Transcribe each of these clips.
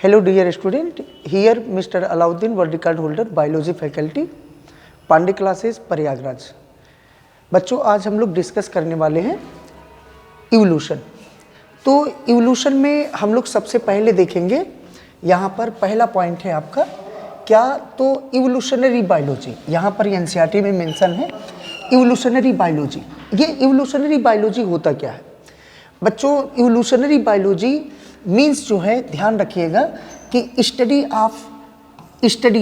Hello dear student, here Mr. Alauddin, world record holder, biology faculty, Pandey classes Prayagraj. बच्चों आज हम लोग डिस्कस करने वाले हैं इवोल्यूशन। तो इवोल्यूशन में हम लोग सबसे पहले देखेंगे, यहाँ पर पहला पॉइंट है आपका क्या, तो इवोल्यूशनरी बायोलॉजी। यहाँ पर एनसीईआरटी में मेंशन है इवोल्यूशनरी बायोलॉजी। ये इवोल्यूशनरी बायोलॉजी होता क्या है बच्चों? इवोल्यूशनरी बायोलॉजी मीन्स जो है, ध्यान रखिएगा कि स्टडी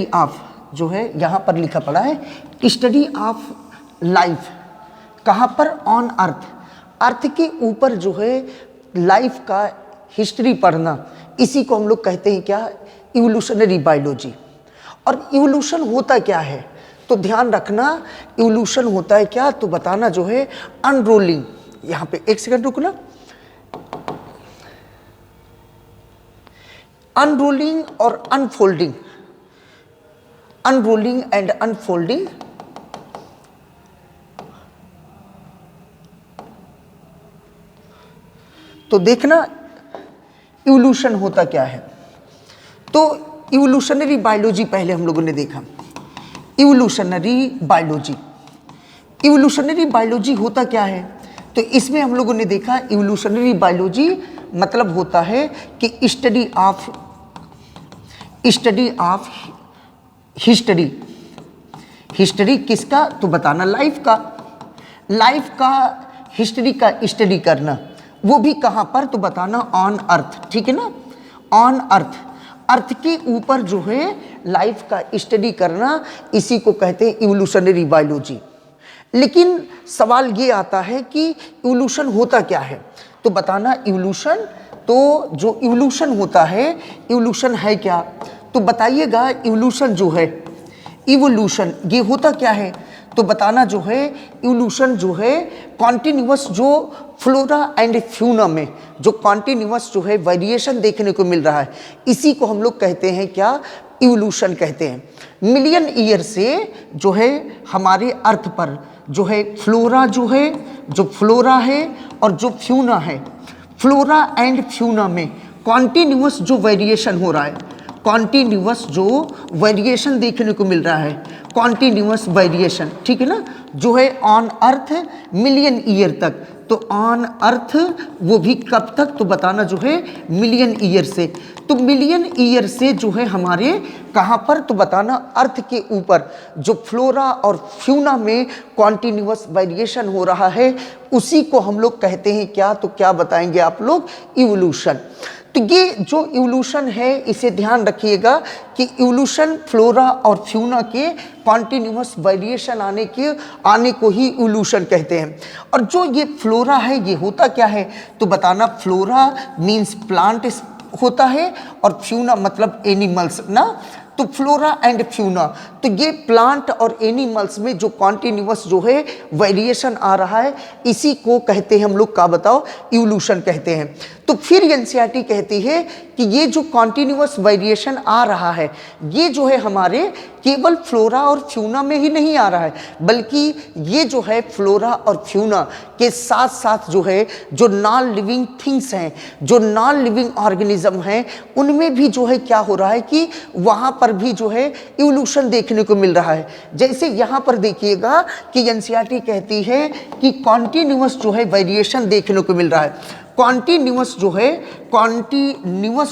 ऑफ जो है यहाँ पर लिखा पड़ा है, स्टडी ऑफ लाइफ। कहाँ पर? On earth. अर्थ के ऊपर जो है लाइफ का हिस्ट्री पढ़ना, इसी को हम लोग कहते हैं क्या? Evolutionary biology. और इवोल्यूशन होता क्या है तो ध्यान रखना, इवोल्यूशन होता है क्या तो बताना जो है अनरोलिंग। यहाँ पे एक सेकंड रुकना। अनरोलिंग और अनफोल्डिंग, अनरोलिंग एंड अनफोल्डिंग। तो देखना इवोल्यूशन होता क्या है। तो इवोल्यूशनरी बायोलॉजी पहले हम लोगों ने देखा। इवोल्यूशनरी बायोलॉजी, इवोल्यूशनरी बायोलॉजी होता क्या है तो इसमें हम लोगों ने देखा इवोल्यूशनरी बायोलॉजी मतलब होता है कि स्टडी ऑफ हिस्ट्री। हिस्ट्री किसका तो बताना लाइफ का, लाइफ का हिस्ट्री का स्टडी करना, वो भी कहाँ पर तो बताना ऑन अर्थ। ठीक है ना, ऑन अर्थ। अर्थ के ऊपर जो है लाइफ का स्टडी करना, इसी को कहते हैं इवोल्यूशनरी बायोलॉजी। लेकिन सवाल ये आता है कि इवोल्यूशन होता क्या है तो बताना इवोल्यूशन। तो जो इवोल्यूशन होता है, इवोल्यूशन है क्या तो बताइएगा। इवोल्यूशन जो है, इवोल्यूशन ये होता क्या है तो बताना जो है इवोल्यूशन जो है कॉन्टिन्यूअस, जो फ्लोरा एंड फ्यूना में जो कॉन्टिन्यूअस जो है वेरिएशन देखने को मिल रहा है, इसी को हम लोग कहते हैं क्या? इवोल्यूशन कहते हैं। मिलियन ईयर से जो है हमारे अर्थ पर जो है फ्लोरा जो है, जो फ्लोरा है और जो फ्यूना है, फ्लोरा एंड फ्यूना में कॉन्टिन्यूअस जो वेरिएशन हो रहा है, कॉन्टिन्यूअस जो वेरिएशन देखने को मिल रहा है, कॉन्टिन्यूअस वेरिएशन। ठीक है ना, जो है ऑन अर्थ मिलियन ईयर तक। तो ऑन अर्थ वो भी कब तक तो बताना जो है मिलियन ईयर से। तो मिलियन ईयर से जो है हमारे कहाँ पर तो बताना अर्थ के ऊपर जो फ्लोरा और फ्यूना में कॉन्टिन्यूअस वेरिएशन हो रहा है, उसी को हम लोग कहते हैं क्या तो क्या बताएंगे आप लोग? इवोल्यूशन। तो ये जो इवोल्यूशन है इसे ध्यान रखिएगा कि इवोल्यूशन फ्लोरा और फ्यूना के कॉन्टिन्यूअस वेरिएशन आने को ही इवोल्यूशन कहते हैं। और जो ये फ्लोरा है ये होता क्या है तो बताना फ्लोरा मीन्स प्लांट होता है और फ्यूना मतलब एनिमल्स ना। तो फ्लोरा एंड फ्यूना, तो ये प्लांट और एनिमल्स में जो कॉन्टिन्यूअस जो है वेरिएशन आ रहा है, इसी को कहते हैं हम लोग का बताओ इवोल्यूशन कहते हैं। तो फिर एनसीईआरटी कहती है कि ये जो कॉन्टिन्यूअस वेरिएशन आ रहा है, ये जो है हमारे केवल फ्लोरा और फ्यूना में ही नहीं आ रहा है, बल्कि ये जो है फ्लोरा और फ्यूना के साथ साथ जो है जो नॉन लिविंग थिंग्स हैं, जो नॉन लिविंग ऑर्गेनिज्म हैं, उनमें भी जो है क्या हो रहा है कि वहाँ पर भी जो है इवोल्यूशन देखने को मिल रहा है। जैसे यहाँ पर देखिएगा कि एनसीईआरटी कहती है कि कॉन्टिन्यूअस जो है वेरिएशन देखने को मिल रहा है। कॉन्टिन्यूअस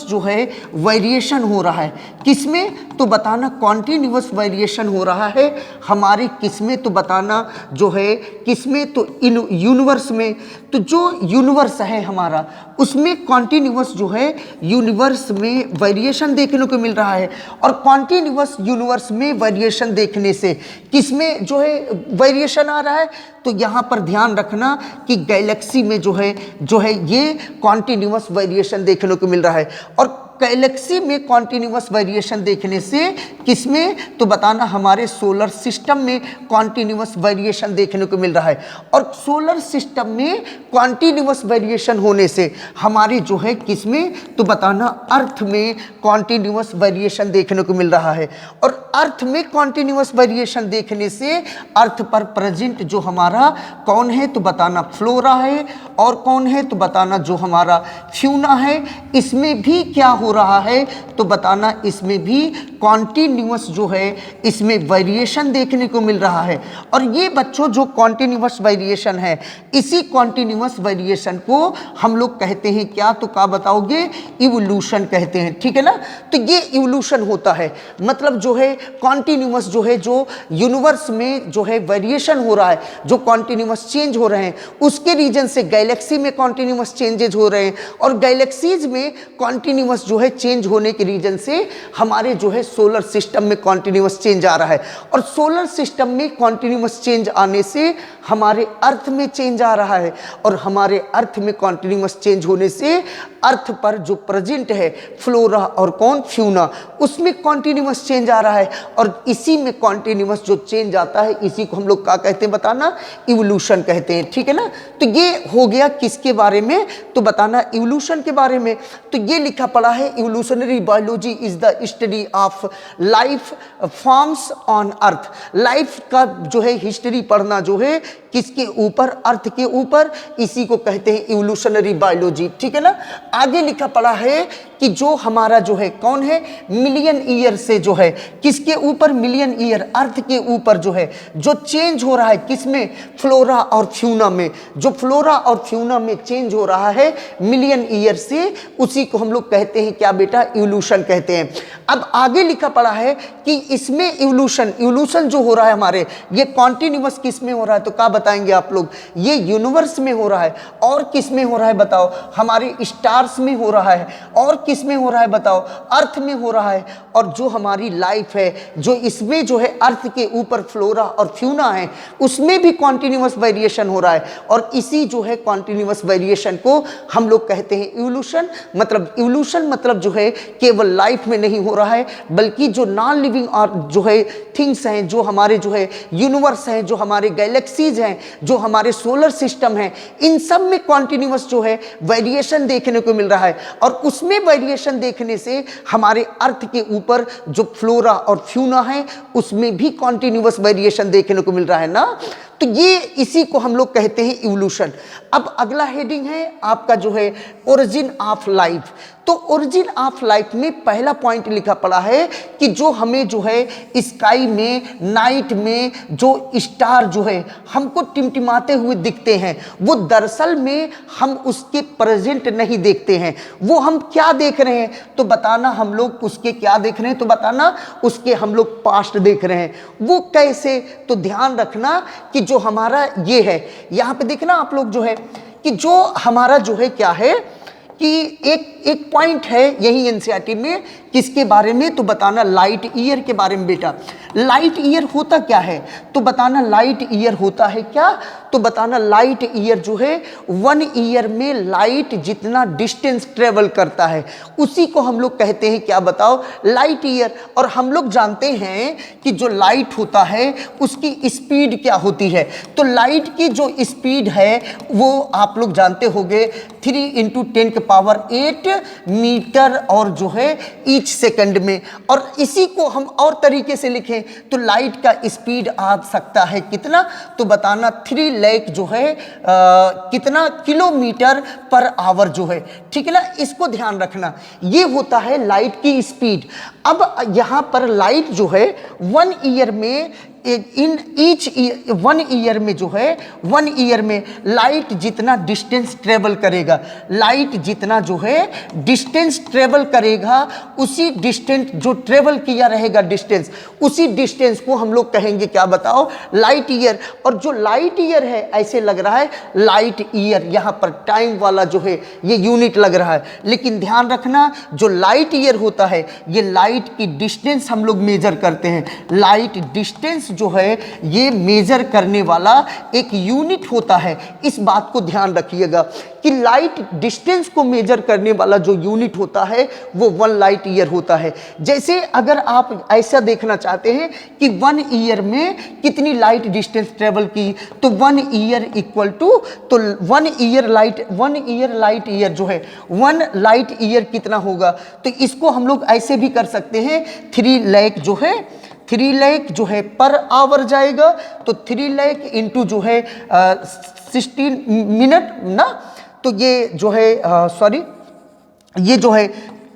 जो है वेरिएशन हो रहा है, किसमें तो बताना कॉन्टिन्यूअस वेरिएशन हो रहा है हमारे किसमें तो बताना जो है किसमें तो इन यूनिवर्स में। तो जो यूनिवर्स है हमारा, उसमें कॉन्टिन्यूअस जो है यूनिवर्स में वेरिएशन देखने को मिल रहा है। और कॉन्टिन्यूअस यूनिवर्स में वेरिएशन देखने से किसमें जो है वेरिएशन आ रहा है तो यहाँ पर ध्यान रखना कि गैलेक्सी में जो है ये कॉन्टिन्यूअस वेरिएशन देखने को मिल रहा है। और गैलेक्सी में कॉन्टिन्यूअस वेरिएशन देखने से किसमें तो बताना हमारे सोलर सिस्टम में कॉन्टिन्यूअस वेरिएशन देखने को मिल रहा है। और सोलर सिस्टम में कॉन्टिन्यूअस वेरिएशन होने से हमारे जो है किसमें तो बताना अर्थ में कॉन्टिन्यूअस वेरिएशन देखने को मिल रहा है। और अर्थ में कॉन्टिन्यूअस वेरिएशन देखने से अर्थ पर प्रेजेंट जो हमारा कौन है तो बताना फ्लोरा है, और कौन है तो बताना जो हमारा फ्यूना है, इसमें भी क्या हो रहा है तो बताना इसमें भी कॉन्टिन्यूअस जो है इसमें वेरिएशन देखने को मिल रहा है। और ये बच्चों जो कॉन्टिन्यूअस वेरिएशन है, इसी कॉन्टिन्यूअस वेरिएशन को हम लोग कहते हैं क्या, तो क्या बताओगे, इवोल्यूशन कहते हैं, ठीक है ना। तो ये इवोल्यूशन होता है, मतलब जो है कॉन्टिन्यूअस जो है, जो यूनिवर्स में जो है वेरिएशन हो रहा है, जो कॉन्टिन्यूअस चेंज हो रहे हैं, उसके रीजन से गैलेक्सी में कॉन्टिन्यूअस चेंजेज हो रहे हैं, और गैलेक्सीज में कॉन्टिन्यूअस जो है चेंज होने के रीजन से हमारे जो है सोलर सिस्टम में कॉन्टिन्यूअस चेंज आ रहा है, और सोलर सिस्टम में कॉन्टिन्यूअस चेंज आने से हमारे अर्थ में चेंज आ रहा है, और हमारे अर्थ में कॉन्टिन्यूअस चेंज होने से अर्थ पर जो प्रेजेंट है फ्लोरा और कौन फ्यूना, उसमें कॉन्टिन्यूअस चेंज आ रहा है, और इसी में कॉन्टिन्यूअस जो चेंज आता है इसी को हम लोग क्या कहते हैं बताना, इवोल्यूशन कहते हैं, ठीक है ना। तो ये हो गया किसके बारे में, तो बताना इवोल्यूशन के बारे में। तो ये लिखा पड़ा है, evolutionary biology is the study of life forms on earth. Life का जो है हिस्ट्री पढ़ना जो है किसके ऊपर, अर्थ के ऊपर, इसी को कहते हैं इवोल्यूशनरी बायोलॉजी, ठीक है ना। आगे लिखा पड़ा है कि जो हमारा जो है कौन है, मिलियन ईयर से जो है किसके ऊपर, मिलियन ईयर अर्थ के ऊपर जो है जो चेंज हो रहा है, किसमें, फ्लोरा और फ्यूना में, जो फ्लोरा और फ्यूना में चेंज हो रहा है मिलियन ईयर से, उसी को हम लोग कहते हैं क्या बेटा, इवोल्यूशन कहते हैं। अब आगे लिखा पड़ा है कि इसमें इवोल्यूशन जो हो रहा है हमारे, ये कॉन्टिन्यूअस किस में हो रहा है, तो क्या बताएंगे आप लोग, ये यूनिवर्स में हो रहा है, और किस में हो रहा है बताओ, हमारे स्टार्स में हो रहा है, और किस में हो रहा है बताओ, अर्थ में हो रहा है। और जो हमारी लाइफ है, जो इसमें जो है अर्थ के ऊपर फ्लोरा और फ्यूना है, उसमें भी कॉन्टिन्यूअस वेरिएशन हो रहा है, और इसी जो है कॉन्टिन्यूअस वेरिएशन को हम लोग कहते हैं इवोल्यूशन। मतलब इवोल्यूशन मतलब जो है केवल लाइफ में नहीं हो रहा है, बल्कि जो नॉन लिविंग और जो है थिंग्स हैं, जो हमारे जो है यूनिवर्स हैं, जो हमारे गैलेक्सीज हैं, जो हमारे सोलर सिस्टम हैं, इन सब में कॉन्टिन्यूअस जो है वेरिएशन देखने को मिल रहा है, और उसमें वेरिएशन देखने से हमारे अर्थ के ऊपर जो फ्लोरा और फ्यूना है उसमें भी कॉन्टिन्यूअस वेरिएशन देखने को मिल रहा है ना। तो ये इसी को हम लोग कहते हैं इवोल्यूशन। अब अगला हेडिंग है आपका जो है ओरिजिन ऑफ लाइफ। तो ओरिजिन ऑफ लाइफ में पहला पॉइंट लिखा पड़ा है कि जो हमें जो है स्काई में, नाइट में जो स्टार जो है हमको टिमटिमाते हुए दिखते हैं, वो दरअसल में हम उसके प्रेजेंट नहीं देखते हैं, वो हम क्या देख रहे हैं, तो बताना हम लोग उसके क्या देख रहे हैं, तो बताना उसके हम लोग पास्ट देख रहे हैं। वो कैसे, तो ध्यान रखना कि जो हमारा ये है, यहाँ पे देखना आप लोग जो है कि जो हमारा जो है क्या है कि एक पॉइंट है यही एनसीईआरटी में किसके बारे में, तो बताना लाइट ईयर के बारे में। बेटा लाइट ईयर होता क्या है, तो बताना लाइट ईयर होता है क्या, तो बताना लाइट ईयर जो है 1 ईयर में लाइट जितना डिस्टेंस ट्रेवल करता है उसी को हम लोग कहते हैं क्या बताओ, लाइट ईयर। और हम लोग जानते हैं कि जो लाइट होता है उसकी स्पीड क्या होती है, तो लाइट की जो स्पीड है वो आप लोग जानते होंगे 3 × 10⁸ मीटर और जो है ईच सेकंड में। और इसी को हम और तरीके से लिखें तो लाइट का स्पीड आ सकता है कितना, तो बताना 3 लाख जो है कितना किलोमीटर पर आवर जो है, ठीक है ना। इसको ध्यान रखना, ये होता है लाइट की स्पीड। अब यहाँ पर लाइट जो है 1 ईयर में इन ईच 1 ईयर में जो है 1 ईयर में लाइट जितना डिस्टेंस ट्रेवल करेगा, लाइट जितना जो है डिस्टेंस ट्रेवल करेगा, उसी डिस्टेंस जो ट्रेवल किया रहेगा डिस्टेंस, उसी डिस्टेंस को हम लोग कहेंगे क्या बताओ, लाइट ईयर। और जो लाइट ईयर है ऐसे लग रहा है लाइट ईयर, यहाँ पर टाइम वाला जो है ये यूनिट लग रहा है, लेकिन ध्यान रखना जो लाइट ईयर होता है ये लाइट की डिस्टेंस हम लोग मेजर करते हैं। लाइट डिस्टेंस जो है ये मेजर करने वाला एक यूनिट होता है, इस बात को ध्यान रखिएगा कि लाइट डिस्टेंस को मेजर करने वाला जो यूनिट होता है वो 1 लाइट ईयर होता है। जैसे अगर आप ऐसा देखना चाहते हैं कि 1 ईयर में कितनी लाइट डिस्टेंस ट्रेवल की, तो 1 ईयर इक्वल टू, तो 1 ईयर लाइट ईयर जो है 1 लाइट ईयर कितना होगा, तो इसको हम लोग ऐसे भी कर सकते हैं 3 लाख जो है 3 लाख जो है पर आवर जाएगा, तो 3 लाख इंटू जो है 16 मिनट ना, तो ये जो है ये जो है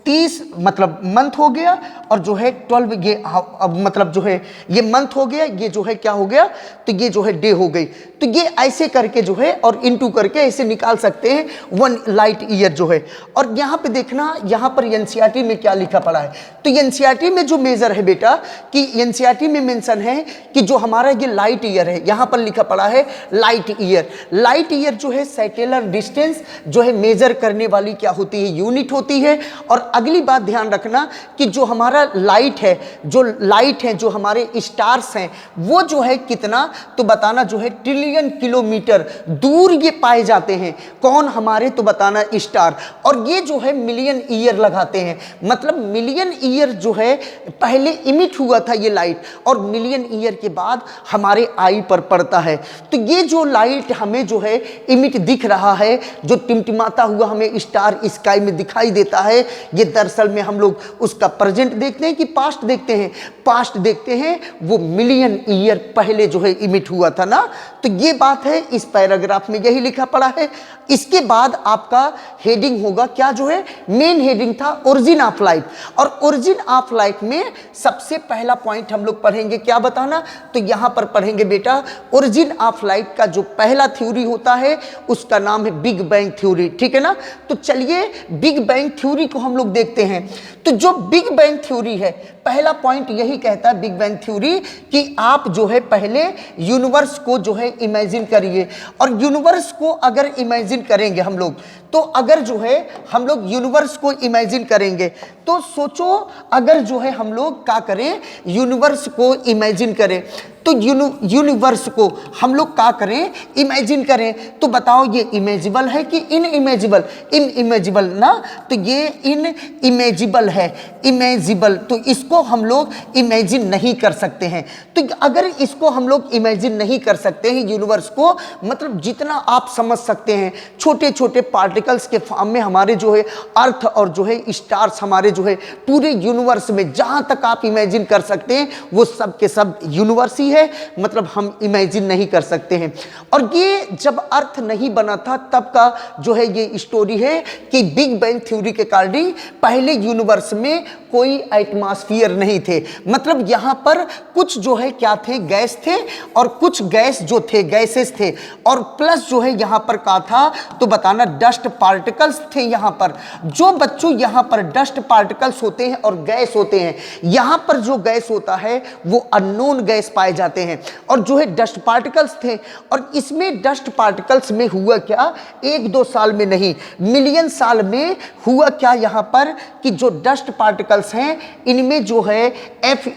30 मतलब मंथ हो गया, और जो है 12 ये अब मतलब जो है ये मंथ हो गया, ये जो है क्या हो गया, तो ये जो है डे हो गई। तो ये ऐसे करके जो है और इनटू करके ऐसे निकाल सकते हैं 1 लाइट ईयर जो है। और यहाँ पे देखना, यहाँ पर एनसीईआरटी में क्या लिखा पड़ा है। तो एनसीईआरटी में जो मेजर है बेटा, कि एनसीईआरटी में मेंशन है कि जो हमारा ये लाइट ईयर है, यहाँ पर लिखा पड़ा है लाइट ईयर। लाइट ईयर जो है सैटेलर डिस्टेंस जो है मेजर करने वाली क्या होती है, यूनिट होती है। और अगली बात ध्यान रखना कि जो हमारा लाइट है, जो लाइट है, जो हमारे स्टार्स हैं, वो जो है कितना, तो बताना जो है ट्रिलियन किलोमीटर दूर ये पाए जाते हैं। कौन, हमारे, तो बताना स्टार। और ये जो है मिलियन ईयर लगाते हैं, मतलब मिलियन ईयर जो है पहले इमिट हुआ था ये लाइट, और मिलियन ईयर के बाद हमारे आई पर पड़ता है। तो ये जो लाइट हमें जो है इमिट दिख रहा है, जो टिमटिमाता हुआ हमें स्टार स्काई में दिखाई देता है, ये दरअसल में हम लोग उसका प्रेजेंट देखते हैं कि पास्ट देखते हैं, पास्ट देखते हैं, वो मिलियन ईयर पहले जो है इमिट हुआ था ना। तो ये बात है, इस पैराग्राफ में यही लिखा पड़ा है। इसके बाद आपका हेडिंग होगा क्या, जो है मेन हेडिंग था ओरिजिन ऑफ लाइफ। और ओरिजिन ऑफ लाइफ में सबसे पहला पॉइंट हम लोग पढ़ेंगे, क्या बताना, तो यहां पर पढ़ेंगे बेटा ओरिजिन ऑफ लाइफ का जो पहला थ्योरी होता है उसका नाम है बिग बैंग थ्योरी, ठीक है ना। तो चलिए बिग बैंग थ्योरी को हम लोग देखते हैं। तो जो बिग बैंग थ्योरी है, पहला पॉइंट यही कहता है बिग बैंग थ्योरी कि आप जो है पहले यूनिवर्स को जो है इमेजिन करिए। और यूनिवर्स को अगर इमेजिन करेंगे हम लोग, तो अगर जो है हम लोग यूनिवर्स को इमेजिन करेंगे, तो सोचो अगर जो है हम लोग क्या करें, यूनिवर्स को इमेजिन करें, तो यूनिवर्स को हम लोग क्या करें, इमेजिन करें। तो बताओ ये इमेजिबल है कि इनइमेजिबल, इनइमेजिबल ना, तो ये इनइमेजिबल है, इमेजिबल, तो इसको हम लोग इमेजिन नहीं कर सकते हैं। तो अगर इसको हम लोग इमेजिन नहीं कर सकते हैं यूनिवर्स को, मतलब जितना आप समझ सकते हैं छोटे छोटे पार्टिकल्स के फॉर्म में हमारे जो है अर्थ और जो है स्टार्स, हमारे जो है पूरे यूनिवर्स में जहां तक आप इमेजिन कर सकते हैं वो सब के सब यूनिवर्स ही है, मतलब हम इमेजिन नहीं कर सकते हैं। और ये जब अर्थ नहीं बना था तब का जो है ये स्टोरी है कि बिग बैंग थ्योरी के अकॉर्डिंग पहले यूनिवर्स में कोई एटमॉस्फेयर नहीं थे, मतलब यहां पर कुछ जो है क्या थे, गैस थे, और कुछ गैस जो थे गैसेस थे, और प्लस जो है यहां पर क्या था, तो बताना डस्ट पार्टिकल्स थे यहां पर। जो बच्चों यहां पर डस्ट पार्टिकल्स होते हैं और गैस होते हैं, यहां पर जो गैस होता है वो अननोन गैस पाए जाते हैं, और जो है डस्ट पार्टिकल्स थे। और इसमें डस्ट पार्टिकल्स में हुआ क्या, 1-2 साल में नहीं, मिलियन साल में हुआ क्या यहां पर, कि जो डस्ट पार्टिकल्स हैं इनमें जो है F=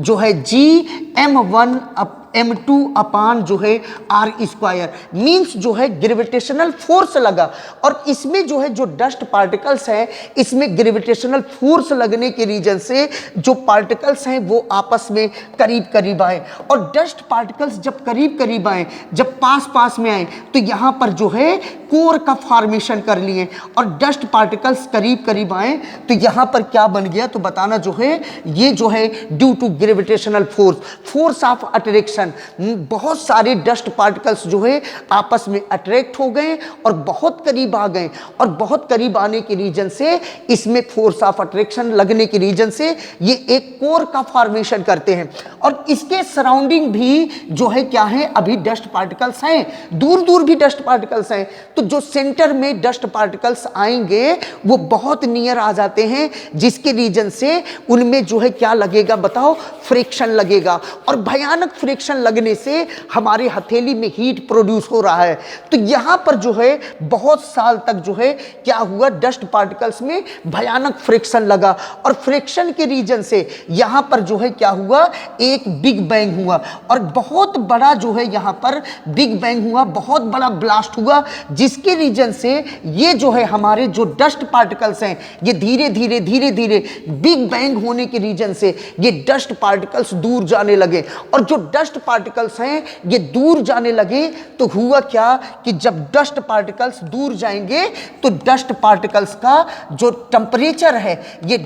जो है Gm1m2 अपान जो है r², मीन्स जो है ग्रेविटेशनल फोर्स लगा। और इसमें जो है जो डस्ट पार्टिकल्स हैं, इसमें ग्रेविटेशनल फोर्स लगने के रीजन से जो पार्टिकल्स हैं वो आपस में करीब करीब आए। और डस्ट पार्टिकल्स जब करीब करीब आए, जब पास पास में आए, तो यहाँ पर जो है कोर का फॉर्मेशन कर लिए, और डस्ट पार्टिकल्स करीब करीब आए तो यहाँ पर क्या बन गया, तो बताना जो है ये जो है due to gravitational force of attraction, बहुत सारे डस्ट पार्टिकल्स जो है आपस में अट्रैक्ट हो गए और बहुत करीब आ गए। और बहुत करीब आने के रीजन से इसमें फोर्स ऑफ अट्रैक्शन लगने के रीजन से ये एक कोर का फॉर्मेशन करते हैं। और इसके सराउंडिंग भी जो है क्या है, अभी डस्ट पार्टिकल्स हैं, दूर दूर भी डस्ट पार्टिकल्स हैं। तो जो सेंटर में डस्ट पार्टिकल्स आएंगे वो बहुत नियर आ जाते हैं, जिसके रीजन से उनमें जो है क्या लगेगा बताओ, फ्रिक्शन लगेगा। और भयानक फ्रिक्शन लगने से हमारे हथेली में हीट प्रोड्यूस हो रहा है। तो यहाँ पर जो है बहुत साल तक जो है क्या हुआ, डस्ट पार्टिकल्स में भयानक फ्रिक्शन लगा, और फ्रिक्शन के रीजन से यहाँ पर जो है क्या हुआ, एक बिग बैंग हुआ, और बहुत बड़ा जो है यहाँ पर बिग बैंग हुआ, बहुत बड़ा ब्लास्ट हुआ, जिसके रीजन से ये जो है हमारे जो डस्ट पार्टिकल्स हैं ये धीरे धीरे धीरे धीरे बिग बैंग होने के रीजन से ये डस्ट पार्टिकल्स दूर जाने लगे। और जो डस्ट पार्टिकल्स हैं ये दूर जाने लगे तो हुआ क्या कि जब डस्ट पार्टिकल्स दूर जाएंगे तो डस्ट पार्टिकल्स का जो टेम्परेचर है, ये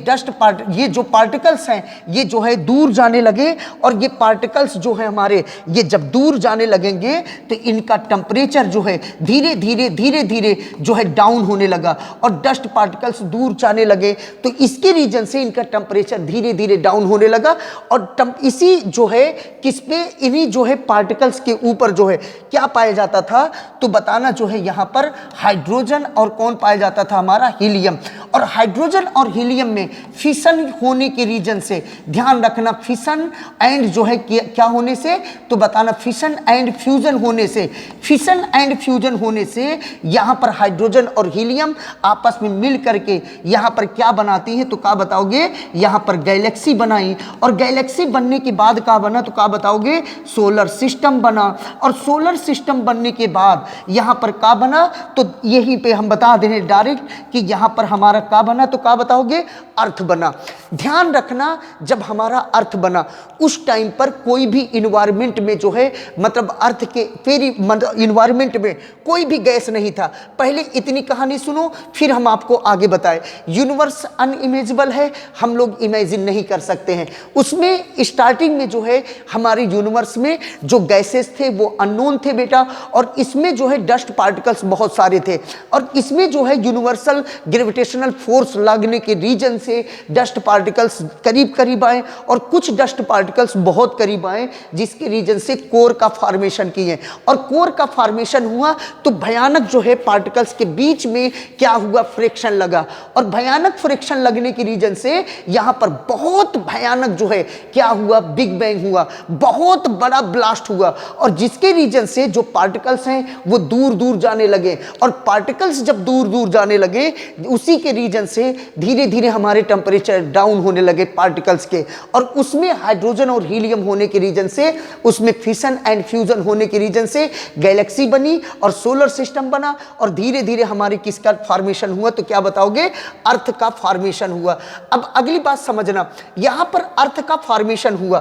जो पार्टिकल्स हैं ये जो है दूर जाने लगे, और ये पार्टिकल्स जो है हमारे ये जब दूर जाने लगेंगे तो इनका टेम्परेचर जो है धीरे धीरे धीरे धीरे जो है डाउन होने लगा और डस्ट पार्टिकल्स दूर जाने लगे। तो इसके रीजन से इनका टेम्परेचर धीरे धीरे डाउन होने लगा और इसी जो है किस पे, इन्हीं जो है पार्टिकल्स के ऊपर जो है क्या पाया जाता था, तो बताना जो है यहाँ पर हाइड्रोजन और कौन पाया जाता था, हमारा हीलियम। और हाइड्रोजन और हीलियम में फिशन होने के रीजन से, ध्यान रखना फिशन एंड जो है क्या होने से, तो बताना फिशन एंड फ्यूजन होने से, फिशन एंड फ्यूजन होने से यहाँ पर हाइड्रोजन और हीलियम आपस में मिल करके यहाँ पर क्या बनाती है, तो क्या बताओगे, यहाँ पर गैलेक्सी बनाई। और गैलेक्सी बनने के बाद क्या बना, तो क्या बताओगे, सोलर सिस्टम बना। और सोलर सिस्टम बनने के बाद यहाँ पर क्या बना, तो यहीं पे हम बता दे रहे डायरेक्ट कि यहाँ पर हमारा क्या बना, तो क्या बताओगे, अर्थ बना। ध्यान रखना जब हमारा अर्थ बना उस टाइम पर कोई भी इन्वायरमेंट में जो है, मतलब अर्थ के फेरी इन्वायरमेंट में कोई भी गैस नहीं था। पहले इतनी कहानी सुनो फिर हम आपको आगे बताएं। यूनिवर्स अनइमेजिबल है, हम लोग इमेजिन नहीं कर सकते हैं। उसमें स्टार्टिंग में जो है हमारे यूनिवर्स में जो गैसेस थे वो अननोन थे बेटा, और इसमें जो है डस्ट पार्टिकल्स बहुत सारे थे। और इसमें जो है यूनिवर्सल ग्रेविटेशनल फोर्स लगने के रीजन से डस्ट पार्टिकल्स करीब करीब आए और कुछ डस्ट पार्टिकल्स बहुत करीब आए, जिसके रीजन से कोर का फॉर्मेशन किए। और कोर का फॉर्मेशन हुआ तो भयानक जो है पार्टिकल्स के बीच में क्या हुआ, फ्रिक्शन लगा। और भयानक फ्रिक्शन लगने के रीजन से यहाँ पर बहुत भयानक जो है क्या हुआ, बिग बैंग हुआ, बहुत बड़ा ब्लास्ट हुआ। और जिसके रीजन से जो पार्टिकल्स हैं वो दूर दूर जाने लगे। और पार्टिकल्स जब दूर दूर जाने लगे उसी के रीजन से धीरे धीरे हमारे टेम्परेचर डाउन होने लगे पार्टिकल्स के। और उसमें हाइड्रोजन और हीलियम होने के रीजन से, उसमें फिशन एंड फ्यूजन होने के रीजन से गैलेक्सी बनी और सोलर सिस्टम बना। और धीरे धीरे हमारे किसका फॉर्मेशन हुआ, तो क्या बताओगे, अर्थ का फॉर्मेशन हुआ। अब अगली बात समझना, यहां पर अर्थ का फॉर्मेशन हुआ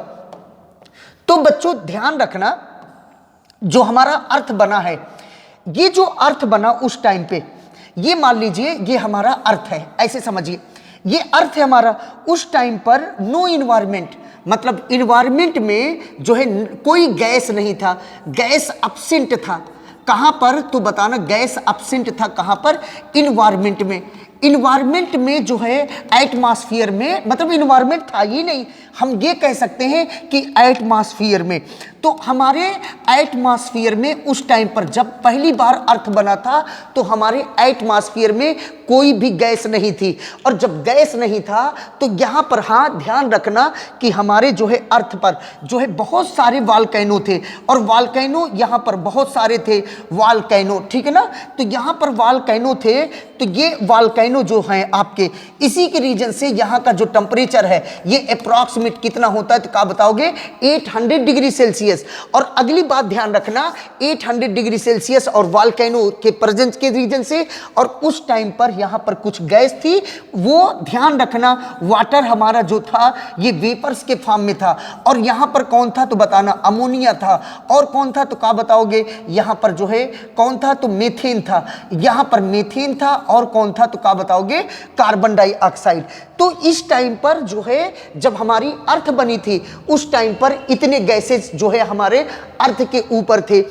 तो बच्चों ध्यान रखना जो हमारा अर्थ बना है, ये जो अर्थ बना उस टाइम पे, ये मान लीजिए ये हमारा अर्थ है, ऐसे समझिए ये अर्थ है हमारा। उस टाइम पर नो इन्वायरमेंट, मतलब इन्वायरमेंट में जो है कोई गैस नहीं था, गैस एब्सेंट था। कहाँ पर, तो बताना, गैस एब्सेंट था कहाँ पर, इन्वायरमेंट में। इन्वायरमेंट में जो है एटमॉस्फेयर में, मतलब इन्वायरमेंट था ही नहीं, हम ये कह सकते हैं कि एटमॉस्फेयर में। तो हमारे एटमॉस्फेयर में उस टाइम पर जब पहली बार अर्थ बना था तो हमारे एटमॉस्फेयर में कोई भी गैस नहीं थी। और जब गैस नहीं था तो यहाँ पर हाँ ध्यान रखना कि हमारे जो है अर्थ पर जो है बहुत सारे वॉल्केनो थे। और वॉल्केनो यहाँ पर बहुत सारे थे, वॉल्केनो, ठीक है ना। तो यहाँ पर वॉल्केनो थे, तो ये वॉल्केनो जो हैं आपके, इसी के रीजन से यहाँ का जो टेम्परेचर है ये अप्रॉक्सीमेट कितना होता है, तो क्या बताओगे, 800 डिग्री सेल्सियस। और अगली बात ध्यान रखना, 800 डिग्री सेल्सियस और वॉल्केनो के प्रेजेंस के रीजन से। और उस टाइम पर यहाँ पर कुछ गैस थी, वो ध्यान रखना, वाटर हमारा जो था ये वेपर्स के फॉर्म में था। और यहाँ पर कौन था, तो बताना, अमोनिया था। और कौन था, तो क्या बताओगे, यहाँ पर जो है कौन था, तो मीथेन था। यहाँ पर मीथेन था। और कौन था, तो क्या बताओगे, कार्बन डाइऑक्साइड। तो इस टाइम पर जो है जब हमारी अर्थ बनी थी उस टाइम पर इतने गैसेस जो है हमारे अर्थ के ऊपर थे।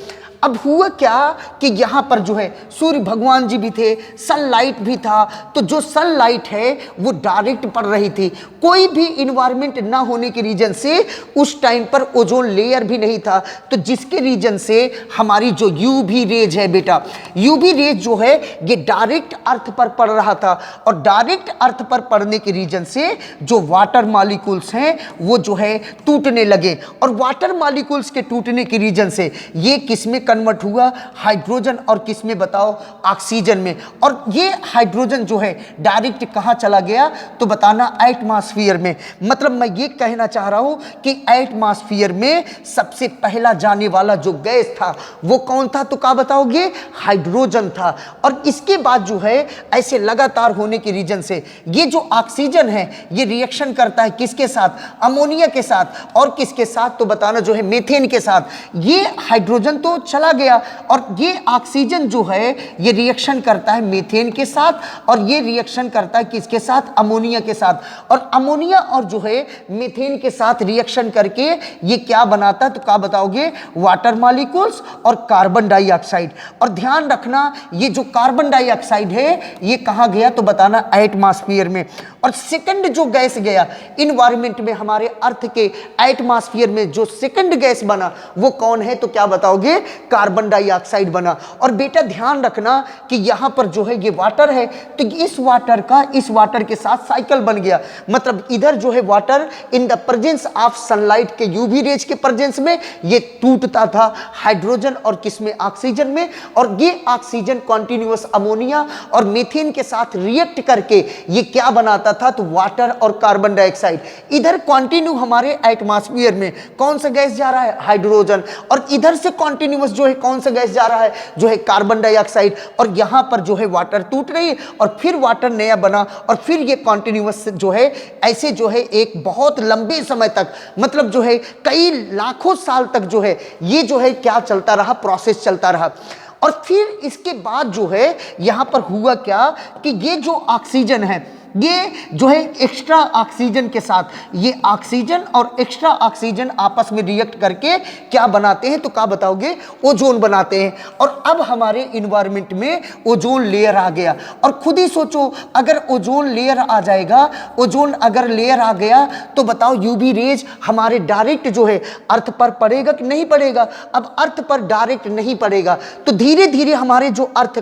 अब हुआ क्या कि यहाँ पर जो है सूर्य भगवान जी भी थे, सनलाइट भी था। तो जो सनलाइट है वो डायरेक्ट पड़ रही थी, कोई भी इन्वायरमेंट ना होने के रीजन से उस टाइम पर ओजोन लेयर भी नहीं था। तो जिसके रीजन से हमारी जो यूवी रेज है बेटा, यूवी रेज जो है ये डायरेक्ट अर्थ पर पड़ रहा था। और डायरेक्ट अर्थ पर पड़ने के रीजन से जो वाटर मॉलिक्यूल्स हैं वो जो है टूटने लगे। और वाटर मॉलिक्यूल्स के टूटने के रीजन से ये किसमें कन्वर्ट हुआ, हाइड्रोजन, और किस में बताओ, ऑक्सीजन में। और ये हाइड्रोजन जो है डायरेक्ट कहां चला गया, तो बताना, एटमॉस्फेयर में। मतलब मैं ये कहना चाह रहा हूं कि एटमॉस्फेयर में सबसे पहला जाने वाला जो गैस था वो कौन था, तो क्या बताओगे, हाइड्रोजन था। और इसके बाद जो है ऐसे लगातार होने के रीजन से ये जो ऑक्सीजन है ये रिएक्शन करता है किसके साथ, अमोनिया के साथ। और किसके साथ, तो बताना, जो है मीथेन के साथ। ये हाइड्रोजन तो चला चला गया और ये ऑक्सीजन जो है ये रिएक्शन करता है मीथेन के साथ और ये रिएक्शन करता है किसके साथ, अमोनिया के साथ। और अमोनिया और जो है मीथेन के साथ रिएक्शन करके ये क्या बनाता है तो क्या बताओगे, वाटर मॉलिक्यूल्स और कार्बन डाइऑक्साइड। और ध्यान रखना ये जो कार्बन डाइऑक्साइड है ये कहाँ गया तो बताना, एटमॉस्फेयर में। और सेकंड जो गैस गया इन्वायरमेंट में हमारे अर्थ के एटमॉस्फेयर में जो सेकंड गैस बना वो कौन है तो क्या बताओगे, कार्बन डाइऑक्साइड बना। और बेटा ध्यान रखना कि यहां पर जो है ये वाटर है तो इस वाटर के साथ साइकिल बन गया। मतलब इधर जो है water in the presence of sunlight के यूवी रेज के प्रेजेंस में ये टूटता था हाइड्रोजन और किसमें, ऑक्सीजन में। और ये ऑक्सीजन कॉन्टिन्यूअस अमोनिया और मीथेन के साथ रिएक्ट करके ये क्या बनाता था तो वाटर और कार्बन डाइऑक्साइड। इधर कंटिन्यू हमारे एटमॉस्फेयर में कौन सा गैस जा रहा है, हाइड्रोजन। और इधर से कंटिन्यूअस जो है कौन सा गैस जा रहा है, जो है कार्बन डाइऑक्साइड। और यहां पर जो है वाटर टूट रही है और फिर वाटर नया बना और फिर ये कंटिन्यूअस जो है ऐसे जो है एक बहुत लंबे समय तक, मतलब जो है कई लाखों साल तक जो है ये जो है क्या चलता रहा, प्रोसेस चलता रहा। और फिर इसके बाद जो है यहां पर हुआ क्या कि ये जो ऑक्सीजन है ये जो है एक्स्ट्रा ऑक्सीजन के साथ, ये ऑक्सीजन और एक्स्ट्रा ऑक्सीजन आपस में रिएक्ट करके क्या बनाते हैं तो क्या बताओगे, ओजोन बनाते हैं। और अब हमारे इन्वायरमेंट में ओजोन लेयर आ गया। और खुद ही सोचो अगर ओजोन लेयर आ जाएगा, ओजोन अगर लेयर आ गया तो बताओ यूवी रेज हमारे डायरेक्ट जो है अर्थ पर पड़ेगा कि नहीं पड़ेगा। अब अर्थ पर डायरेक्ट नहीं पड़ेगा तो धीरे धीरे हमारे जो अर्थ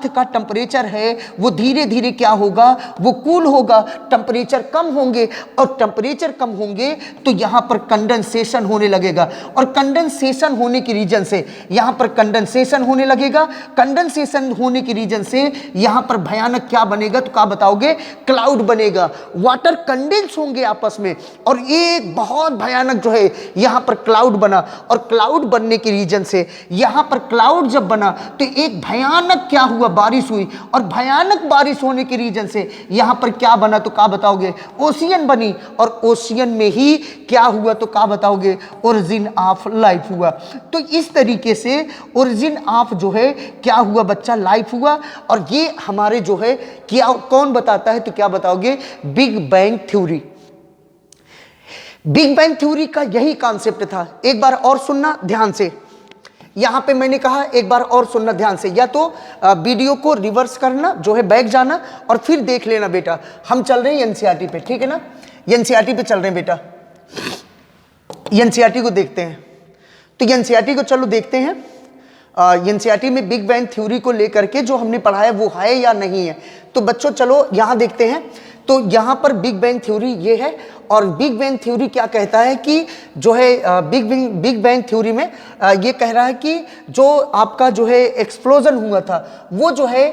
का टेम्परेचर है वो धीरे धीरे क्या होगा, वो कूल होगा, टेम्परेचर कम होंगे। और टेम्परेचर कम होंगे तो यहां पर कंडेंसेशन होने लगेगा। और कंडेंसेशन होने की रीजन से यहां पर कंडेंसेशन होने लगेगा। कंडेंसेशन होने की रीजन से यहां पर भयानक क्या बनेगा तो क्या बताओगे, क्लाउड बनेगा। वाटर कंडेंस होंगे आपस में और एक बहुत भयानक जो है यहां पर क्लाउड बना। और क्लाउड बनने की रीजन से यहां पर क्लाउड जब बना तो एक भयानक क्या हुआ, बारिश हुई। और भयानक बारिश होने की रीजन से यहां पर क्या बना तो क्या बताओगे, ओशियन बनी। और ओशियन में ही क्या हुआ तो क्या बताओगे, ओरिजिन ऑफ लाइफ हुआ। तो इस तरीके से ओरिजिन ऑफ जो है क्या हुआ बच्चा, लाइफ हुआ। और ये हमारे जो है क्या कौन बताता है तो क्या बताओगे, big bang theory. Big bang theory का यही कॉन्सेप्ट था। एक बार और सुनना ध्यान से, यहां पे मैंने कहा एक बार और सुनना ध्यान से, या तो वीडियो को रिवर्स करना जो है, बैक जाना और फिर देख लेना बेटा। हम चल रहे हैं एनसीईआरटी पे, ठीक है ना, एनसीईआरटी पे चल रहे हैं बेटा। एनसीईआरटी को देखते हैं तो एनसीईआरटी को चलो देखते हैं। एनसीईआरटी में बिग बैंग थ्योरी को लेकर के जो हमने पढ़ाया वो है या नहीं है। तो बच्चों चलो यहां देखते हैं। तो यहां पर बिग बैंग थ्योरी ये है। और बिग बैंग थ्योरी क्या कहता है कि जो है बिग बैंग थ्योरी में ये कह रहा है कि जो आपका जो है एक्सप्लोजन हुआ था वो जो है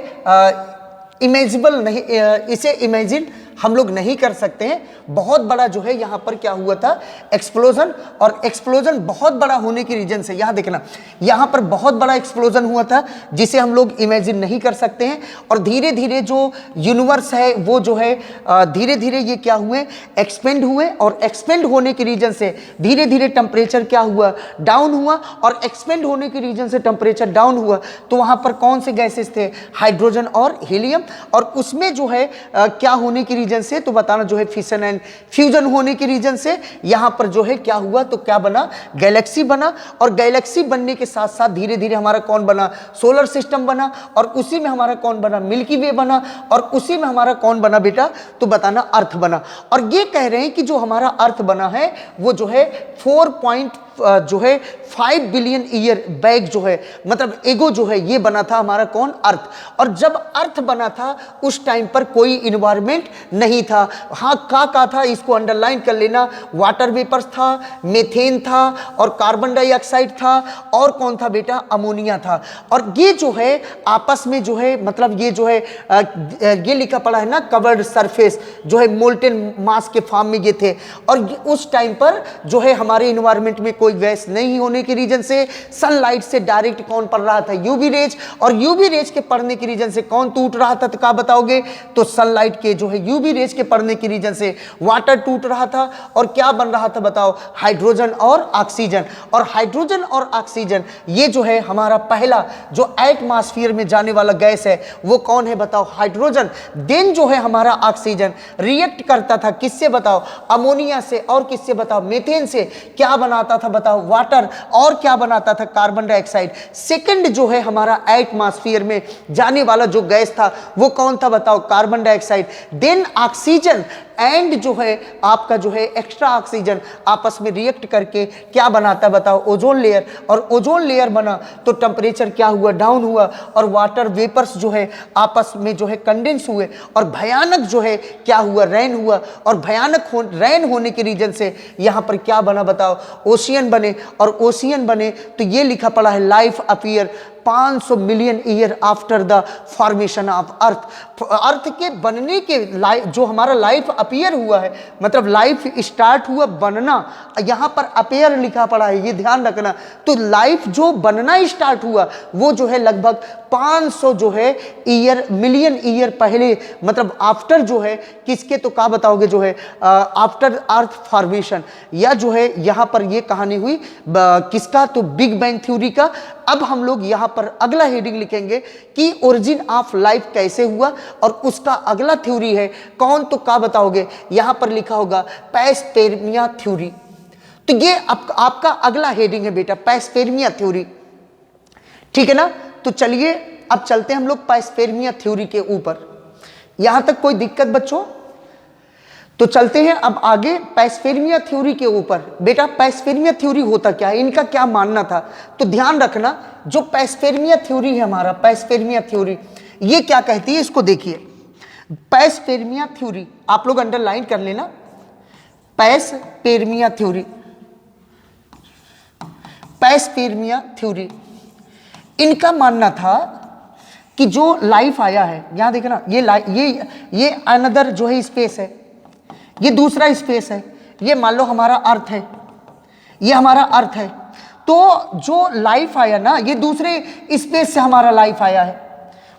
इमेजिबल नहीं, इसे इमेजिन हम लोग नहीं कर सकते हैं। बहुत बड़ा जो है यहाँ पर क्या हुआ था, एक्सप्लोजन। और एक्सप्लोजन बहुत बड़ा होने की रीजन से यहाँ देखना, यहाँ पर बहुत बड़ा एक्सप्लोजन हुआ था जिसे हम लोग इमेजिन नहीं कर सकते हैं। और धीरे धीरे जो यूनिवर्स है वो जो है धीरे धीरे ये क्या हुए, एक्सपेंड हुए। और एक्सपेंड होने की रीजन से धीरे धीरे टेम्परेचर क्या हुआ, डाउन हुआ। और एक्सपेंड होने की रीजन से टेम्परेचर डाउन हुआ तो वहाँ पर कौन से गैसेस थे, हाइड्रोजन और हीलियम। और उसमें जो है क्या होने की रीजन से तो बताना जो है फिशन एंड फ्यूजन होने की रीजन से यहां पर जो है क्या हुआ तो क्या बना, गैलेक्सी बना। और गैलेक्सी बनने के साथ साथ धीरे धीरे हमारा कौन बना, सोलर सिस्टम बना। और उसी में हमारा कौन बना, मिल्की वे बना। और उसी में हमारा कौन बना बेटा तो बताना, अर्थ बना। और ये कह रहे हैं कि जो हमारा अर्थ बना है वो जो है 4.5 बिलियन ईयर बैक जो है, मतलब एगो जो है ये बना था हमारा कौन, अर्थ। और जब अर्थ बना था उस टाइम पर कोई इन्वायरमेंट नहीं था। हाँ का था, इसको अंडरलाइन कर लेना, वाटर वेपर्स था, मीथेन था और कार्बन डाइऑक्साइड था। और कौन था बेटा, अमोनिया था। और ये जो है आपस में जो है, मतलब ये जो है ये लिखा पड़ा है ना, कवर्ड सरफेस जो है मोल्टेन मास के फॉर्म में ये थे। और उस टाइम पर जो है हमारे इन्वायरमेंट में कोई गैस नहीं होने के रीजन से सनलाइट से डायरेक्ट कौन पड़ रहा था, यूवी रेज, और यूवी रेज के पड़ने की रीजन से कौन टूट रहा था, तो क्या बताओगे, तो सनलाइट के जो है यूवी रेज के पड़ने की रीजन से वाटर टूट रहा था, और क्या बन रहा था बताओ, हाइड्रोजन और ऑक्सीजन। और हाइड्रोजन और ऑक्सीजन ये जो है हमारा पहला जो एटमॉस्फेयर में जाने वाला गैस है वो कौन है बताओ, हाइड्रोजन। देन जो है हमारा ऑक्सीजन रिएक्ट करता था किससे बताओ, अमोनिया से, और किससे बताओ, मीथेन से। क्या बनाता था बताओ, वाटर, और क्या बनाता था, कार्बन डाइऑक्साइड। सेकंड जो है हमारा एटमॉस्फेयर में जाने वाला जो गैस था वो कौन था बताओ, carbon dioxide. Then oxygen and जो है आपका जो है एक्स्ट्रा ऑक्सीजन आपस में रिएक्ट करके क्या बनाता बताओ, ओजोन लेयर। और ओजोन लेयर बना तो टेम्परेचर क्या हुआ, डाउन हुआ, और वाटर वेपर्स जो है आपस में जो है कंडेंस हुए, और भयानक जो है क्या हुआ, रेन हुआ। और भयानक रेन होने के रीजन से यहाँ पर क्या बना बताओ, ओशियन बने। और ओशियन बने तो ये लिखा पड़ा है life appear 500 million year after the formation of earth. Earth के बनने के जो हमारा लाइफ अपीयर हुआ है, मतलब लाइफ स्टार्ट हुआ बनना, यहाँ पर अपीयर लिखा पड़ा है, ये ध्यान रखना। तो लाइफ जो बनना स्टार्ट हुआ वो जो है लगभग 500 जो है ईयर, मिलियन ईयर पहले, मतलब आफ्टर जो है किसके, तो क्या बताओगे जो है आफ्टर अर्थ फॉर्मेशन, या जो है यहाँ पर ये कहानी हुई किसका, तो बिग बैंग थ्योरी का। अब हम लोग यहाँ पर अगला हेडिंग लिखेंगे कि ओरिजिन ऑफ लाइफ कैसे हुआ, और उसका अगला थ्योरी है कौन, तो क्या बताओगे, यहाँ पर लिखा होगा पैस्पेरिया थ्योरी। तो ये आपका अगला हेडिंग है बेटा, पैस्पेरिया थ्योरी, ठीक है ना। तो चलिए अब चलते हैं हम लोग पैस्पेरिया थ्योरी के ऊपर। यहां तक कोई दिक्कत बच्चों? तो चलते हैं अब आगे पैस्पेरिया थ्योरी के ऊपर। बेटा पैस्पेरिया थ्योरी होता क्या है, इनका क्या मानना था, तो ध्यान रखना। जो पैस्पेरिया थ्योरी है हमारा, पैस्पेरिया थ्योरी ये क्या कहती है, इसको देखिए। पैस्पेरिया थ्योरी आप लोग अंडरलाइन कर लेना, पैस्पेरिया थ्योरी, पैस्पेरिया थ्योरी इनका मानना था कि जो लाइफ आया है, यहां देखना, ये अनदर जो है स्पेस है, ये दूसरा स्पेस है, ये मान लो हमारा अर्थ है, ये हमारा अर्थ है। तो जो लाइफ आया ना, ये दूसरे स्पेस से हमारा लाइफ आया है।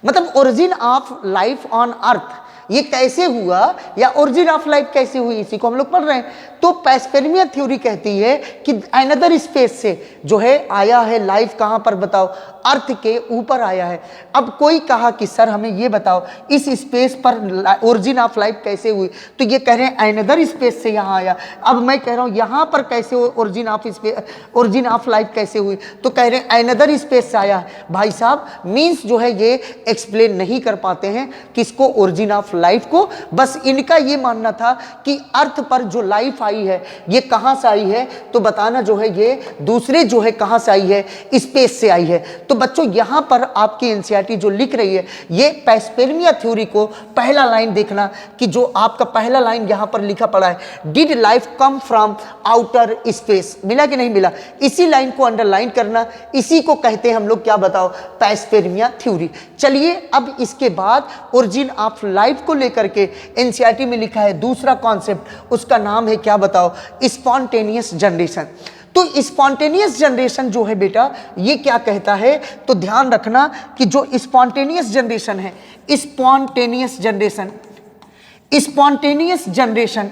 मतलब origin of life on earth ये कैसे हुआ, या ओरिजिन ऑफ लाइफ कैसे हुई, इसी को हम लोग पढ़ रहे हैं। तो पैस्पेरिया थ्योरी कहती है कि अनदर स्पेस से जो है आया है लाइफ, कहां पर बताओ, अर्थ के ऊपर आया है। अब कोई कहा कि सर हमें ये बताओ इस स्पेस पर ओरिजिन ऑफ लाइफ कैसे हुई, तो ये कह रहे हैं अनदर स्पेस से यहाँ आया। अब मैं कह रहा हूँ यहाँ पर कैसे ओरिजिन ऑफ लाइफ कैसे हुई, तो कह रहे हैं अनदर स्पेस से आया है। भाई साहब मीन्स जो है ये एक्सप्लेन नहीं कर पाते हैं किसको, ओरिजिन ऑफ लाइफ को। बस इनका ये मानना था कि अर्थ पर जो लाइफ आई है ये कहां से आई है, तो बताना जो है ये दूसरे जो है कहां से आई है, स्पेस से आई है। तो बच्चों यहां पर आपकी एनसीईआरटी जो लिख रही है ये पैस्पेरिया थ्योरी को पहला लाइन देखना कि जो आपका पहला लाइन यहां पर लिखा पड़ा है, did life come from outer space, मिला कि नहीं मिला, इसी लाइन को अंडरलाइन करना, इसी को कहते हैं हम लोग क्या बताओ, पैस्पेरिया थ्योरी। चलिए अब इसके बाद ओरिजिन ऑफ लाइफ को लेकर के एनसीईआरटी में लिखा है दूसरा कॉन्सेप्ट, उसका नाम है क्या बताओ, स्पॉन्टेनियस जनरेशन। तो स्पॉन्टेनियस जनरेशन जो है बेटा ये क्या कहता है, तो ध्यान रखना कि जो स्पॉन्टेनियस जनरेशन है, स्पॉन्टेनियस जनरेशन, स्पॉन्टेनियस जनरेशन,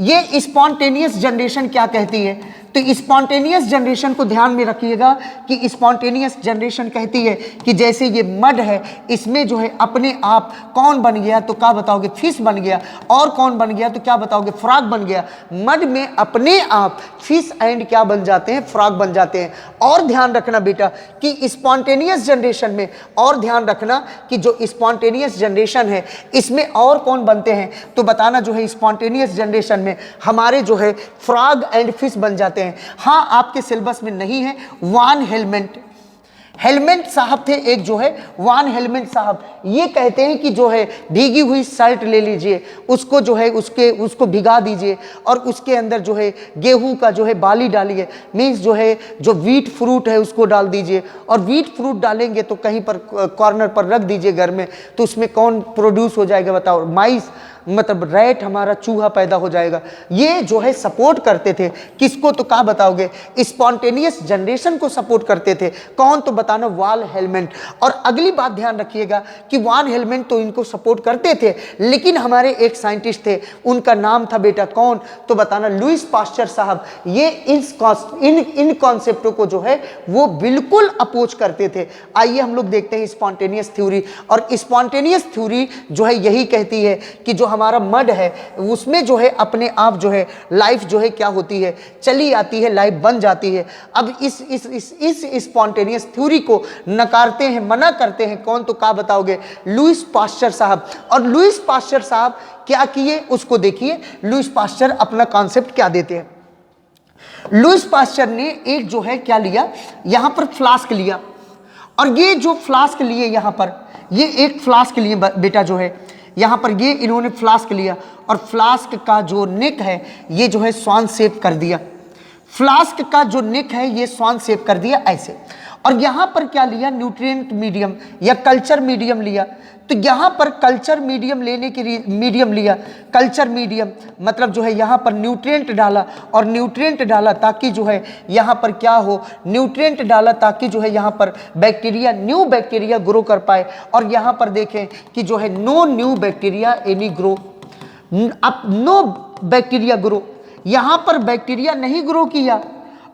ये स्पॉन्टेनियस जनरेशन क्या कहती है, तो स्पॉन्टेनियस जनरेशन को ध्यान में रखिएगा कि स्पॉन्टेनियस जनरेशन कहती है कि जैसे ये मड है, इसमें जो है अपने आप कौन बन गया, तो क्या बताओगे, फिश बन गया, और कौन बन गया, तो क्या बताओगे, फ्रॉग बन गया। मड में अपने आप फिश एंड क्या बन जाते हैं, फ्रॉग बन जाते हैं। और ध्यान रखना बेटा कि स्पॉन्टेनियस जनरेशन में, और ध्यान रखना कि जो स्पॉन्टेनियस जनरेशन है इसमें और कौन बनते हैं, तो बताना जो है स्पॉन्टेनियस जनरेशन में हमारे जो है फ्रॉग एंड फिश बन जाते हैं। हाँ आपके सिलेबस में नहीं है, वान हेलमेंट साहब थे एक जो है, वान हेलमेंट साहब ये कहते हैं कि जो है भीगी हुई शर्ट ले लीजिए, उसको जो है उसको भिगा दीजिए, और उसके अंदर जो है गेहूं का जो है बाली डालिए, मीन्स जो है जो व्हीट फ्रूट है उसको डाल दीजिए। और व्हीट फ्रूट डालेंगे तो कहीं पर कॉर्नर पर रख दीजिए घर में, तो उसमें कौन प्रोड्यूस हो जाएगा बताओ, माइस, मतलब रैट हमारा चूहा पैदा हो जाएगा। ये जो है सपोर्ट करते थे किसको, तो क्या बताओगे, स्पॉन्टेनियस जनरेशन को सपोर्ट करते थे। कौन, तो बताना वान हेलमेंट। और अगली बात ध्यान रखिएगा कि वान हेलमेंट तो इनको सपोर्ट करते थे, लेकिन हमारे एक साइंटिस्ट थे, उनका नाम था बेटा कौन, तो बताना लुईस पास्चर साहब। ये इन कॉन्सेप्टों को जो है वो बिल्कुल अपोज करते थे। आइए हम लोग देखते हैं स्पॉन्टेनियस थ्योरी। और स्पॉन्टेनियस थ्योरी जो है यही कहती है कि जो हमारा मड है उसमें जो है अपने आप जो है लाइफ जो है क्या होती है, चली आती है, लाइफ बन जाती है। अब इस स्पॉन्टेनियस थ्योरी को नकारते हैं, मना करते हैं कौन, तो क्या बताओगे, लुईस पास्चर साहब। और लुईस पास्चर साहब क्या किए उसको देखिए, लुईस पास्चर अपना कॉन्सेप्ट क्या देते हैं। लुईस पास्चर ने एक जो है क्या लिया, यहां पर फ्लास्क लिया, और ये जो फ्लास्क लिए यहां पर, ये एक फ्लास्क लिए बेटा जो है यहां पर, ये इन्होंने फ्लास्क लिया और फ्लास्क का जो नेक है ये जो है स्वान शेप कर दिया। फ्लास्क का जो नेक है ये स्वान शेप कर दिया ऐसे। और यहां पर क्या लिया, न्यूट्रिएंट मीडियम या कल्चर मीडियम लिया। तो यहां पर कल्चर मीडियम लेने के मीडियम लिया, कल्चर मीडियम मतलब जो है यहां पर न्यूट्रिएंट डाला, और न्यूट्रिएंट डाला ताकि जो है यहां पर क्या हो, न्यूट्रिएंट डाला ताकि जो है यहां पर बैक्टीरिया, न्यू बैक्टीरिया ग्रो कर पाए। और यहां पर देखें कि जो है no new bacteria any grow, अब नो बैक्टीरिया ग्रो, यहां पर बैक्टीरिया नहीं ग्रो किया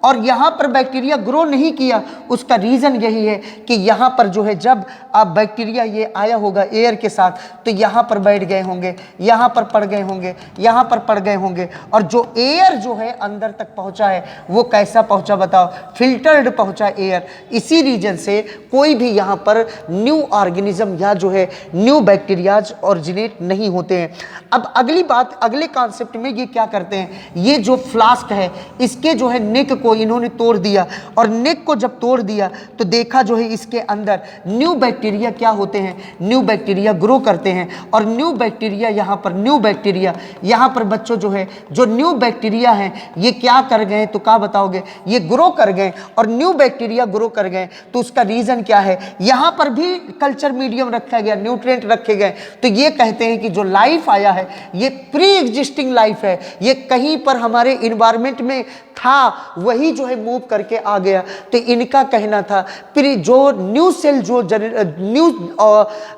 और यहां पर बैक्टीरिया ग्रो नहीं किया। उसका रीजन यही है कि यहां पर जो है जब आप बैक्टीरिया ये आया होगा एयर के साथ, तो यहां पर बैठ गए होंगे, यहां पर पड़ गए होंगे, यहां पर पड़ गए होंगे, और जो एयर जो है अंदर तक पहुंचा है वो कैसा पहुंचा बताओ, फिल्टर्ड पहुंचा एयर। इसी रीजन से कोई भी यहां पर न्यू ऑर्गेनिज्म या जो है न्यू बैक्टीरियाज ऑरिजिनेट नहीं होते हैं। अब अगली बात, अगले कॉन्सेप्ट में ये क्या करते हैं, ये जो फ्लास्क है इसके जो है नेक को इन्होंने तोड़ दिया, और नेक को जब तोड़ दिया तो देखा जो है इसके अंदर न्यू बैक्टीरिया क्या होते हैं, न्यू बैक्टीरिया ग्रो करते हैं। और न्यू बैक्टीरिया यहाँ पर, न्यू बैक्टीरिया यहाँ पर बच्चों जो है, जो न्यू बैक्टीरिया हैं ये क्या कर गए, तो क्या बताओगे, ये ग्रो कर गए। और न्यू बैक्टीरिया ग्रो कर गए तो उसका रीजन क्या है, यहाँ पर भी कल्चर मीडियम रखा गया, न्यूट्रिएंट रखे गए। तो ये कहते हैं कि जो लाइफ आया है ये प्री एग्जिस्टिंग लाइफ है, ये कहीं पर हमारे इन्वायरमेंट में था वही जो है मूव करके आ गया। तो इनका कहना था फिर जो न्यू सेल जो न्यू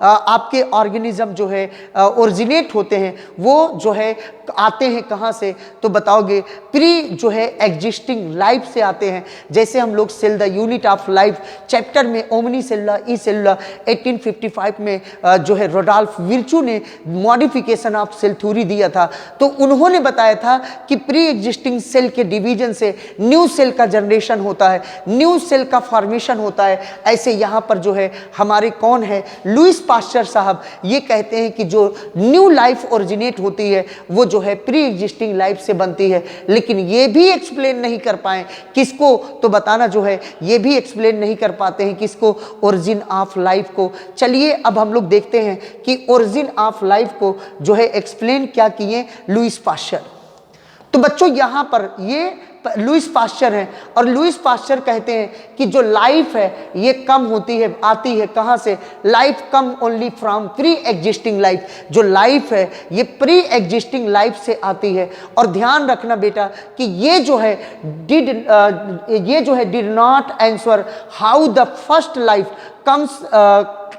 आपके ऑर्गेनिज्म जो है ओरिजिनेट होते हैं वो जो है आते हैं कहाँ से, तो बताओगे प्री जो है एग्जिस्टिंग लाइफ से आते हैं। जैसे हम लोग cell the unit of life chapter में ओमनी सेल्युला ई सेल्युला 1855 में जो है रोडोल्फ विर्चू ने मॉडिफिकेशन ऑफ सेल थ्योरी दिया था। तो उन्होंने बताया था कि प्री एग्जिस्टिंग सेल के डिवीजन से न्यू सेल का जनरेशन होता है, न्यू सेल का फॉर्मेशन होता है। ऐसे यहाँ पर जो है हमारे कौन है, लुईस पास्चर साहब, ये कहते हैं कि जो न्यू लाइफ ओरिजिनेट होती है वो जो है प्री एग्जिस्टिंग लाइफ से बनती है। लेकिन ये भी एक्सप्लेन नहीं कर पाए किसको, तो बताना जो है ये भी एक्सप्लेन नहीं कर पाते हैं किसको, ओरिजिन ऑफ लाइफ को। चलिए अब हम लोग देखते हैं कि ओरिजिन ऑफ लाइफ को जो है एक्सप्लेन क्या किए लुईस पास्चर। तो बच्चों यहाँ पर ये लुईस पास्चर है, और लुईस पास्चर कहते हैं कि जो लाइफ है ये कम होती है, आती है कहाँ से, life come only from pre existing life. जो लाइफ है ये प्री एग्जिस्टिंग लाइफ से आती है। और ध्यान रखना बेटा कि ये जो है did not answer how the first life